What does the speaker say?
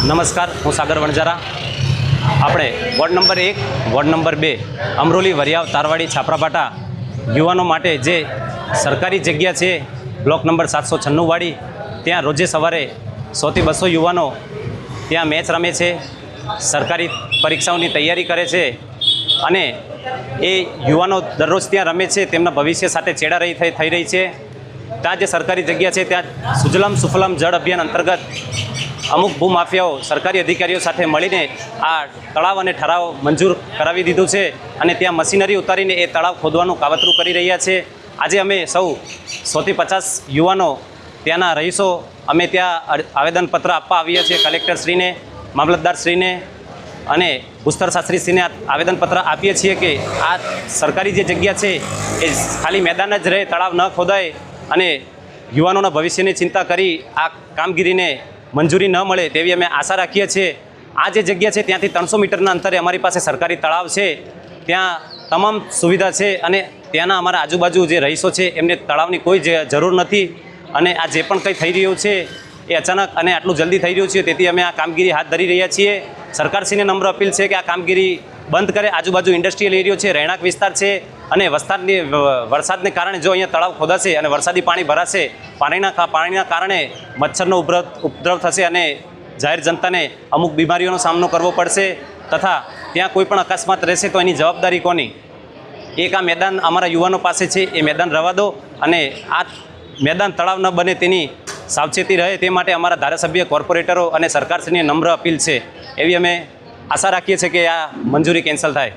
નમસ્કાર, હું સાગર વણજારા. આપણે ward number 1, ward number 2, Amroli, Variyav, Tarwadi, Chhaprapata યુવાનો માટે જે સરકારી જગ્યા છે બ્લોક નંબર 796 વાળી, ત્યાં રોજે સવારે 100 થી 200 યુવાનો ત્યાં મેચ રમે છે, સરકારી પરીક્ષાઓની તૈયારી કરે છે અને એ યુવાનો દરરોજ ત્યાં રમે છે. તેમના ભવિષ્ય સાથે ચેડા થઈ રહી છે. ત્યાં જે સરકારી જગ્યા છે ત્યાં સુજલામ સુફલામ જળ અભિયાન અંતર્ગત અમુક ભૂમાફિયાઓ સરકારી અધિકારીઓ સાથે મળીને આ તળાવ અને ઠરાવ મંજૂર કરાવી દીધું છે અને ત્યાં મશીનરી ઉતારીને એ તળાવ ખોદવાનું કાવતરું કરી રહ્યા છે. આજે અમે સૌ 100 થી 50 યુવાનો ત્યાંના રહીશો અમે ત્યાં આવેદનપત્ર આપવા આવ્યા છીએ. કલેક્ટરશ્રીને, મામલતદારશ્રીને અને ભૂસ્તર શાસ્ત્રીશ્રીને આવેદનપત્ર આપીએ છીએ કે આ સરકારી જે જગ્યા છે એ ખાલી મેદાન જ રહે, તળાવ ન ખોદાય અને યુવાનોના ભવિષ્યની ચિંતા કરી આ કામગીરીને મંજૂરી ન મળે તેવી અમે આશા રાખીએ છીએ. આ જે જગ્યા છે ત્યાંથી 300 મીટરના અંતરે અમારી પાસે સરકારી તળાવ છે, ત્યાં તમામ સુવિધા છે અને ત્યાંના અમારા આજુબાજુ જે રહીશો છે એમને તળાવની કોઈ જરૂર નથી. અને આ જે પણ કંઈ થઈ રહ્યું છે એ અચાનક અને આટલું જલ્દી થઈ રહ્યું છે, તેથી અમે આ કામગીરી હાથ ધરી રહ્યા છીએ. સરકારશ્રીને નમ્ર અપીલ છે કે આ કામગીરી બંધ કરે. આજુબાજુ ઇન્ડસ્ટ્રીયલ એરિયો છે, રહેણાંક વિસ્તાર છે અને વરસાદને કારણે જો અહીંયા તળાવ ખોદાશે અને વરસાદી પાણી ભરાશે, પાણીના કારણે મચ્છરનો ઉપદ્રવ થશે અને જાહેર જનતાને અમુક બીમારીઓનો સામનો કરવો પડશે તથા ત્યાં કોઈ પણ અકસ્માત રહેશે તો એની જવાબદારી કોની? એક આ મેદાન અમારા યુવાનો પાસે છે, એ મેદાન રહેવા દો અને આ મેદાન તળાવ ન બને તેની સાવચેતી રહે તે માટે અમારા ધારાસભ્ય, કોર્પોરેટરો અને સરકારશ્રીની નમ્ર અપીલ છે. એવી અમે આશા રાખીએ છીએ કે આ મંજૂરી કેન્સલ થાય.